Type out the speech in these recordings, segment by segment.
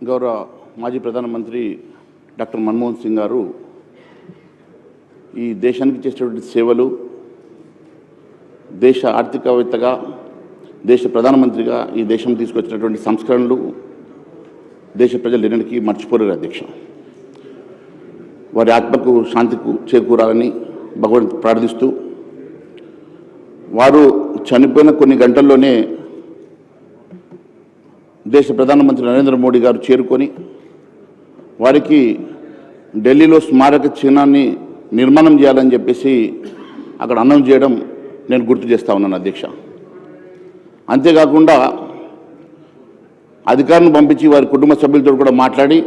గౌరవ మాజీ ప్రధానమంత్రి డాక్టర్ మన్మోహన్ సింగ్ గారు ఈ దేశానికి చేసేటువంటి సేవలు, దేశ ఆర్థికవేత్తగా, దేశ ప్రధానమంత్రిగా ఈ దేశం తీసుకొచ్చినటువంటి సంస్కరణలు దేశ ప్రజలు ఎన్నటికీ మర్చిపోలేరు అధ్యక్ష. వారి ఆత్మకు శాంతికు చేకూరాలని భగవంతుని ప్రార్థిస్తూ, వారు చనిపోయిన కొన్ని గంటల్లోనే దేశ ప్రధానమంత్రి నరేంద్ర మోడీ గారు చేరుకొని వారికి ఢిల్లీలో స్మారక చిహ్నాన్ని నిర్మాణం చేయాలని చెప్పేసి అక్కడ అనౌన్స్ చేయడం నేను గుర్తు చేస్తూ ఉన్నాను అధ్యక్ష. అంతేకాకుండా అధికారులను పంపించి వారి కుటుంబ సభ్యులతో కూడా మాట్లాడి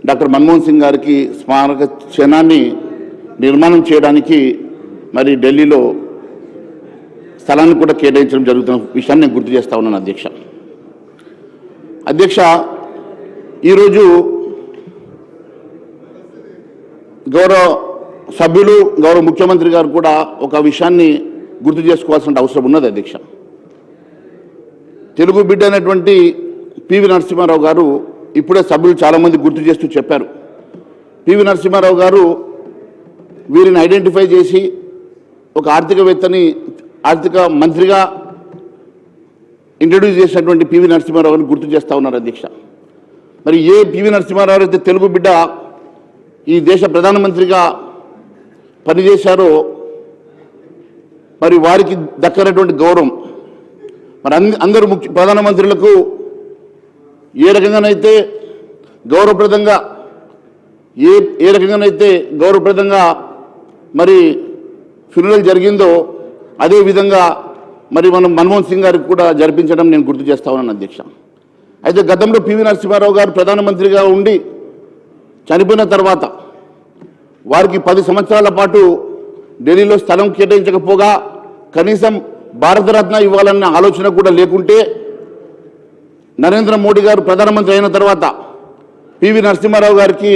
డాక్టర్ మన్మోహన్ సింగ్ గారికి స్మారక చిహ్నాన్ని నిర్మాణం చేయడానికి మరి ఢిల్లీలో స్థలాన్ని కూడా కేటాయించడం జరుగుతున్న విషయాన్ని నేను గుర్తు చేస్తూ ఉన్నాను అధ్యక్ష. ఈరోజు గౌరవ సభ్యులు, గౌరవ ముఖ్యమంత్రి గారు కూడా ఒక విషయాన్ని గుర్తు చేసుకోవాల్సిన అవసరం ఉన్నది అధ్యక్ష. తెలుగు బిడ్డ అయినటువంటి పివి నరసింహారావు గారు ఇప్పుడే సభ్యులు చాలామంది గుర్తు చేస్తూ చెప్పారు. పివి నరసింహారావు గారు వీరిని ఐడెంటిఫై చేసి ఒక ఆర్థిక మంత్రిగా ఇంట్రడ్యూస్ చేసినటువంటి పివి నరసింహారావు గారిని గుర్తు చేస్తూ ఉన్నారు అధ్యక్ష. మరి ఏ పివి నరసింహారావు అయితే తెలుగు బిడ్డ ఈ దేశ ప్రధానమంత్రిగా పనిచేశారో మరి వారికి దక్కనటువంటి గౌరవం మరి అందరూ ప్రధానమంత్రులకు ఏ రకంగానైతే గౌరవప్రదంగా మరి ఫ్యూనరల్ జరిగిందో అదేవిధంగా మరి మనం మన్మోహన్ సింగ్ గారికి కూడా జరిపించడం నేను గుర్తు చేస్తా ఉన్నాను అధ్యక్ష. అయితే గతంలో పివి నరసింహారావు గారు ప్రధానమంత్రిగా ఉండి చనిపోయిన తర్వాత వారికి 10 సంవత్సరాల పాటు ఢిల్లీలో స్థలం కేటాయించకపోగా కనీసం భారతరత్న ఇవ్వాలన్న ఆలోచన కూడా లేకుంటే నరేంద్ర మోడీ గారు ప్రధానమంత్రి అయిన తర్వాత పివి నరసింహారావు గారికి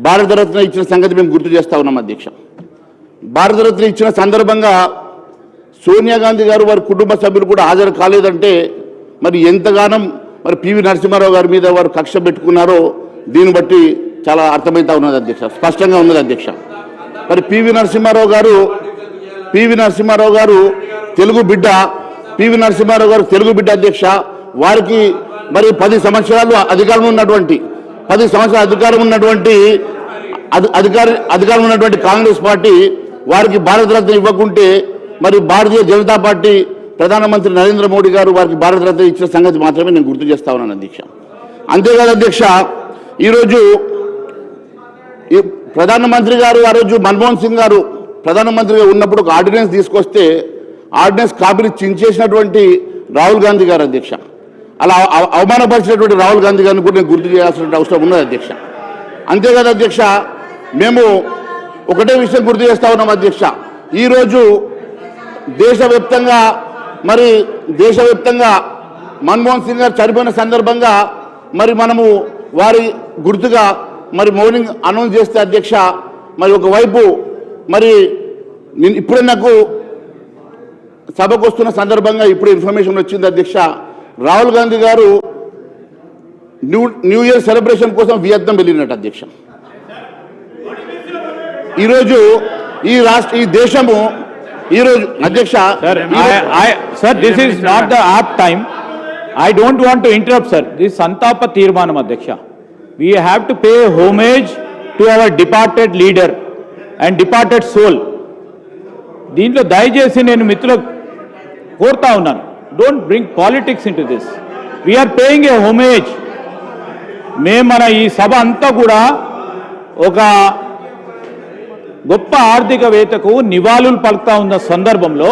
భారతరత్న ఇచ్చిన సంగతి మేము గుర్తు చేస్తా ఉన్నాం అధ్యక్ష. భారతరత్న ఇచ్చిన సందర్భంగా సోనియా గాంధీ గారు వారి కుటుంబ సభ్యులు కూడా హాజరు కాలేదంటే మరి ఎంతగానో మరి పివి నరసింహారావు గారి మీద వారు కక్ష పెట్టుకున్నారో దీన్ని బట్టి చాలా అర్థమవుతా ఉన్నది అధ్యక్ష, స్పష్టంగా ఉన్నది అధ్యక్ష. మరి పివి నరసింహారావు గారు తెలుగు బిడ్డ అధ్యక్ష. వారికి మరి 10 సంవత్సరాలు అధికారం ఉన్నటువంటి కాంగ్రెస్ పార్టీ వారికి భారతరత్న ఇవ్వకుంటే మరి భారతీయ జనతా పార్టీ ప్రధానమంత్రి నరేంద్ర మోడీ గారు వారికి భారతరత్న ఇచ్చిన సంగతి మాత్రమే నేను గుర్తు చేస్తా ఉన్నాను అధ్యక్ష. అంతేకాదు అధ్యక్ష, ఈరోజు ప్రధానమంత్రి గారు ఆ రోజు మన్మోహన్ సింగ్ గారు ప్రధానమంత్రిగా ఉన్నప్పుడు ఒక ఆర్డినెన్స్ తీసుకొస్తే ఆర్డినెన్స్ కాపీని చించేసినటువంటి రాహుల్ గాంధీ గారు అధ్యక్ష. అలా అవమానపరిచినటువంటి రాహుల్ గాంధీ గారిని కూడా నేను గుర్తు చేయాల్సిన అవసరం ఉన్నది అధ్యక్ష. అంతేకాదు అధ్యక్ష, మేము ఒకటే విషయం గుర్తు చేస్తా ఉన్నాం అధ్యక్ష. ఈరోజు దేశవ్యాప్తంగా మన్మోహన్ సింగ్ గారు చనిపోయిన సందర్భంగా మరి మనము వారి గుర్తుగా మరి మౌనింగ్ అనౌన్స్ చేస్తే అధ్యక్ష, మరి ఒకవైపు మరి ఇప్పుడే నాకు సభకు వస్తున్న సందర్భంగా ఇప్పుడు ఇన్ఫర్మేషన్ వచ్చింది అధ్యక్ష, రాహుల్ గాంధీ గారు న్యూ ఇయర్ సెలబ్రేషన్ కోసం వియత్నాం వెళ్ళినట్టు అధ్యక్ష. ఈరోజు ఈ దేశము ఈరోజు అధ్యక్ష, sir this is not the apt time. I don't want to interrupt sir. దిస్ సంతాప తీర్మానం అధ్యక్ష. We have to pay homage to our departed leader and departed soul. దీంట్లో దయచేసి నేను మిత్రులకు కోరుతా ఉన్నాను, don't bring politics into this. We are paying a homage. మన ఈ సభ అంతా కూడా ఒక గొప్ప ఆర్థికవేత్తకు నివాళులు పలుకుతా ఉన్న సందర్భంలో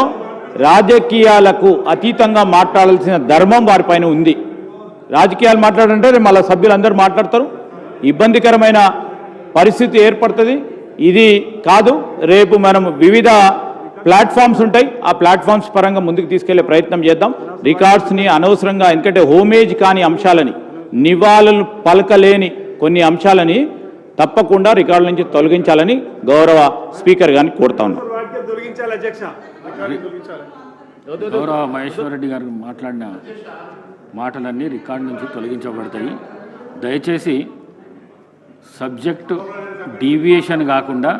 రాజకీయాలకు అతీతంగా మాట్లాడాల్సిన ధర్మం వారిపైన ఉంది. రాజకీయాలు మాట్లాడంటే మళ్ళీ సభ్యులందరూ మాట్లాడతారు, ఇబ్బందికరమైన పరిస్థితి ఏర్పడుతుంది. ఇది కాదు, రేపు మనం వివిధ ప్లాట్ఫామ్స్ ఉంటాయి, ఆ ప్లాట్ఫామ్స్ పరంగా ముందుకు తీసుకెళ్లే ప్రయత్నం చేద్దాం. రికార్డ్స్ని అనవసరంగా, ఎందుకంటే హోమేజ్ కాని అంశాలని, నివాళులు పలకలేని కొన్ని అంశాలని తప్పకుండా రికార్డుల నుంచి తొలగించాలని గౌరవ స్పీకర్ గారిని కోరుతా ఉన్నాం. గౌరవ మహేశ్వర్ రెడ్డి గారు మాట్లాడిన మాటలన్నీ రికార్డు నుంచి తొలగించబడతాయి. దయచేసి సబ్జెక్టు డీవియేషన్ కాకుండా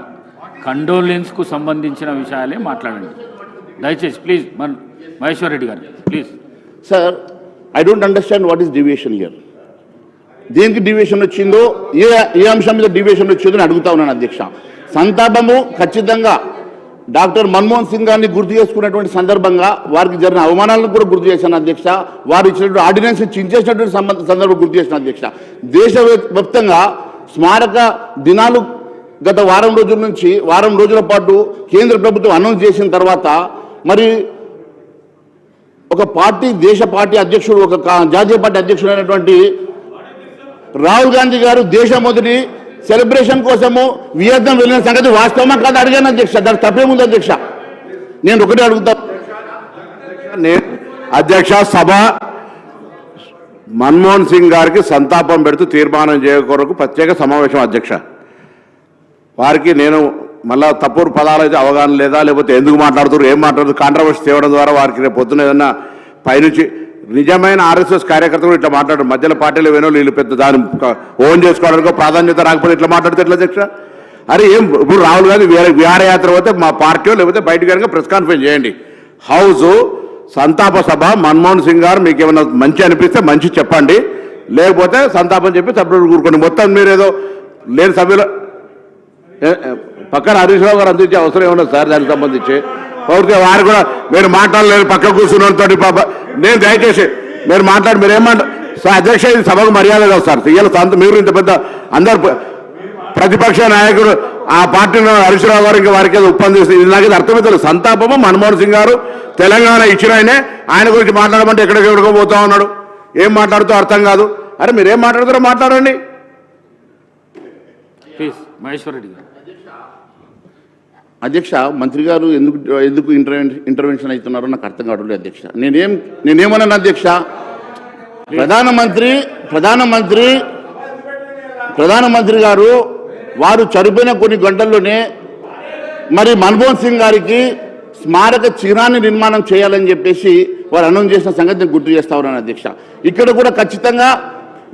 కండోలెన్స్కు సంబంధించిన విషయాలే మాట్లాడండి దయచేసి. ప్లీజ్ మహేశ్వర్ రెడ్డి గారు please. Sir, I don't understand what is deviation here. దేనికి డివియేషన్ వచ్చిందో, ఏ అంశం మీద డివియేషన్ వచ్చిందో అని అడుగుతా ఉన్నాను అధ్యక్ష. సంతాపము ఖచ్చితంగా డాక్టర్ మన్మోహన్ సింగ్ గారిని గుర్తు చేసుకున్నటువంటి సందర్భంగా వారికి జరిగిన అవమానాలను కూడా గుర్తు చేశాను అధ్యక్ష. వారు ఇచ్చినటువంటి ఆర్డినెన్స్ చించేసినటువంటి సందర్భం గుర్తు చేసిన అధ్యక్ష. దేశవ్యాప్తంగా స్మారక దినాలు గత వారం రోజుల పాటు కేంద్ర ప్రభుత్వం అనౌన్స్ చేసిన తర్వాత మరి ఒక పార్టీ, దేశ పార్టీ అధ్యక్షుడు, ఒక జాతీయ పార్టీ అధ్యక్షుడు అయినటువంటి రాహుల్ గాంధీ గారు దేశం మొదటి సెలబ్రేషన్ కోసము వియత్నాం వెళ్ళిన సంగతి వాస్తవమా కాదు అడిగాను అధ్యక్ష. దానికి తప్పేముంది అధ్యక్ష? నేను ఒకటే అడుగుతా. అధ్యక్ష, సభ మన్మోహన్ సింగ్ గారికి సంతాపం పెడుతూ తీర్మానం చేయ కొరకు ప్రత్యేక సమావేశం అధ్యక్ష. వారికి నేను మళ్ళా తప్పుడు పదాలు అయితే అవగాహన లేదా, లేకపోతే ఎందుకు మాట్లాడుతున్నారు, ఏం మాట్లాడుతున్నారు, కాంట్రవర్సీ తేవడం ద్వారా వారికి రేపు పొద్దున ఏదన్నా పైనుంచి నిజమైన ఆర్ఎస్ఎస్ కార్యకర్తలు ఇట్లా మాట్లాడరు. మధ్యలో పార్టీలు వేనో వీళ్ళు పెద్ద దాన్ని ఓన్ చేసుకోవడానికి ప్రాధాన్యత రాకపోతే ఇట్లా మాట్లాడితే ఎట్లా అధ్యక్ష? అరే ఏం ఇప్పుడు రాహుల్ గాంధీ విహారయాత్ర పోతే మా పార్టీ లేకపోతే బయటకు కనుక ప్రెస్ కాన్ఫరెన్స్ చేయండి. హౌస్ సంతాప సభ మన్మోహన్ సింగ్ గారు మీకు ఏమైనా మంచి అనిపిస్తే మంచి చెప్పండి, లేకపోతే సంతాపం చెప్పి సభ్యులు కూరుకోండి. మొత్తం మీరు ఏదో లేని సభ్యులు పక్కన హరీష్ రావు గారు అందించే అవసరం ఏమన్నా సార్ దానికి సంబంధించి? ఓకే, వారు కూడా మీరు మాట్లాడలేరు పక్క కూర్చున్నతో పాప. నేను దయచేసి మీరు మాట్లాడి మీరు ఏమంటారు సార్? అధ్యక్ష, ఇది సభకు మర్యాద కాదు సార్. ఇవాళ మీరు ఇంత పెద్ద అందరు ప్రతిపక్ష నాయకుడు ఆ పార్టీలో హరీష్ రావు గారు ఇంకా వారికి ఏదో ఒప్పందిస్తే ఇది నాకు అర్థమవుతుంది. సంతాపము మన్మోహన్ సింగ్ గారు తెలంగాణ ఇచ్చిన ఆయన గురించి మాట్లాడమంటే ఎక్కడికెక్కడికో పోతా ఉన్నాడు. ఏం మాట్లాడుతూ అర్థం కాదు. అరే మీరు ఏం మాట్లాడుతారో మాట్లాడండి ప్లీజ్. మహేశ్వర్ రెడ్డి గారు. అధ్యక్ష, మంత్రి గారు ఎందుకు ఇంటర్వెన్షన్ అవుతున్నారో నాకు అర్థం కావట్లేదు అధ్యక్ష. నేనేమన్నాను అధ్యక్ష? ప్రధానమంత్రి గారు వారు చనిపోయిన కొన్ని గంటల్లోనే మరి మన్మోహన్ సింగ్ గారికి స్మారక చిహ్నాన్ని నిర్మాణం చేయాలని చెప్పేసి వారు అనౌన్స్ చేసిన సంగతి నేను గుర్తు చేస్తా ఉన్నాను అధ్యక్ష. ఇక్కడ కూడా ఖచ్చితంగా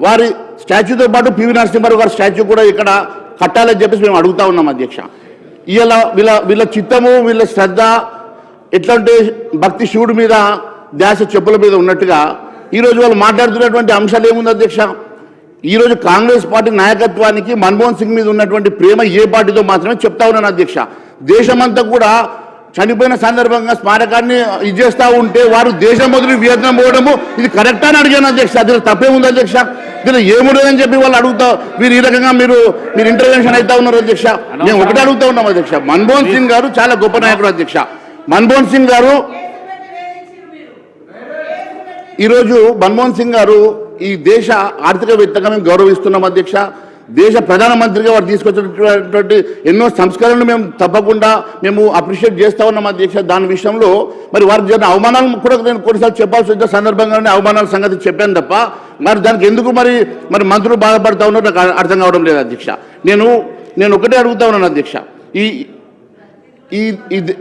వారి స్టాచ్యూతో పాటు పివి నరసింహారావు గారి స్టాచ్యూ కూడా ఇక్కడ కట్టాలని చెప్పేసి మేము అడుగుతా ఉన్నాం అధ్యక్ష. ఇలా వీళ్ళ చిత్తము, వీళ్ళ శ్రద్ధ ఎట్లాంటి భక్తి శివుడి మీద ధ్యాస చెప్పుల మీద ఉన్నట్టుగా ఈరోజు వాళ్ళు మాట్లాడుతున్నటువంటి అంశాలు ఏముంది అధ్యక్ష? ఈరోజు కాంగ్రెస్ పార్టీ నాయకత్వానికి మన్మోహన్ సింగ్ మీద ఉన్నటువంటి ప్రేమ ఏ పార్టీతో మాత్రమే చెప్తా ఉన్నాను అధ్యక్ష. దేశమంతా కూడా చనిపోయిన సందర్భంగా స్మారకాన్ని ఇచ్చేస్తూ ఉంటే వారు దేశం మొదలు వియత్నాం పోవడము ఇది కరెక్టా అని అడిగాను అధ్యక్ష. దీనిలో తప్పేముంది అధ్యక్ష? దీనిలో ఏముండదని చెప్పి వాళ్ళు అడుగుతా మీరు ఈ రకంగా మీరు ఇంటర్వెన్షన్ అవుతా ఉన్నారు అధ్యక్ష. మేము ఒకటే అడుగుతా ఉన్నాం అధ్యక్ష. మన్మోహన్ సింగ్ గారు చాలా గొప్ప నాయకుడు అధ్యక్ష. మన్మోహన్ సింగ్ గారు ఈరోజు ఈ దేశ ఆర్థికవేత్తగా మేము గౌరవిస్తున్నాం అధ్యక్ష. దేశ ప్రధానమంత్రిగా వారు తీసుకొచ్చినటువంటి ఎన్నో సంస్కరణలు మేము తప్పకుండా అప్రిషియేట్ చేస్తా ఉన్నాం అధ్యక్ష. దాని విషయంలో మరి వారికి జరిగిన అవమానాలు కూడా నేను కొన్నిసార్లు చెప్పాల్సి వచ్చిన సందర్భంగానే అవమానాల సంగతి చెప్పాను తప్ప మరి దానికి ఎందుకు మరి మంత్రులు బాధపడతా ఉన్నారో నాకు అర్థం కావడం లేదు అధ్యక్ష. నేను ఒకటే అడుగుతా ఉన్నాను అధ్యక్ష.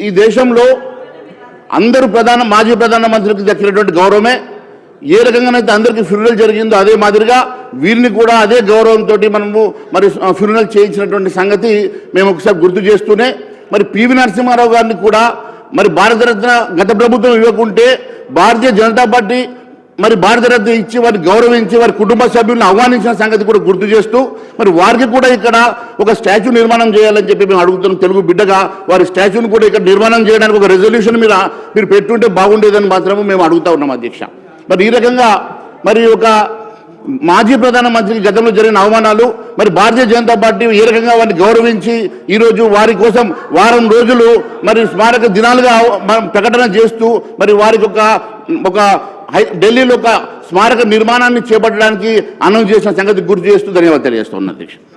ఈ దేశంలో అందరూ మాజీ ప్రధానమంత్రికి దక్కినటువంటి గౌరవమే ఏ రకంగానైతే అందరికీ ఫ్యూనరల్ జరిగిందో అదే మాదిరిగా వీరిని కూడా అదే గౌరవంతో మరి ఫ్యూనరల్ చేయించినటువంటి సంగతి మేము ఒకసారి గుర్తు చేస్తూనే మరి పివి నరసింహారావు గారిని కూడా మరి భారతరత్న గత ప్రభుత్వం ఇవ్వకుంటే భారతీయ జనతా పార్టీ మరి భారతరత్న ఇచ్చి వారిని గౌరవించి వారి కుటుంబ సభ్యులను ఆహ్వానించిన సంగతి కూడా గుర్తు చేస్తూ మరి వారికి కూడా ఇక్కడ ఒక స్టాచ్యూ నిర్మాణం చేయాలని చెప్పి మేము అడుగుతున్నాం. తెలుగు బిడ్డగా వారి స్టాచ్యూని కూడా ఇక్కడ నిర్మాణం చేయడానికి ఒక రెజల్యూషన్ మీరు పెట్టుంటే బాగుండేదని మాత్రమే మేము అడుగుతా ఉన్నాం అధ్యక్ష. మరి ఈ రకంగా మరి ఒక మాజీ ప్రధానమంత్రికి గతంలో జరిగిన అవమానాలు మరి భారతీయ జనతా పార్టీ ఏ రకంగా వారిని గౌరవించి ఈరోజు వారి కోసం వారం రోజులు మరి స్మారక దినాలుగా మనం ప్రకటన చేస్తూ మరి వారికి ఒక ఢిల్లీలో ఒక స్మారక నిర్మాణాన్ని చేపట్టడానికి అనౌన్స్ చేసిన సంగతి గుర్తు చేస్తూ ధన్యవాదాలు తెలియజేస్తున్నాను అధ్యక్ష.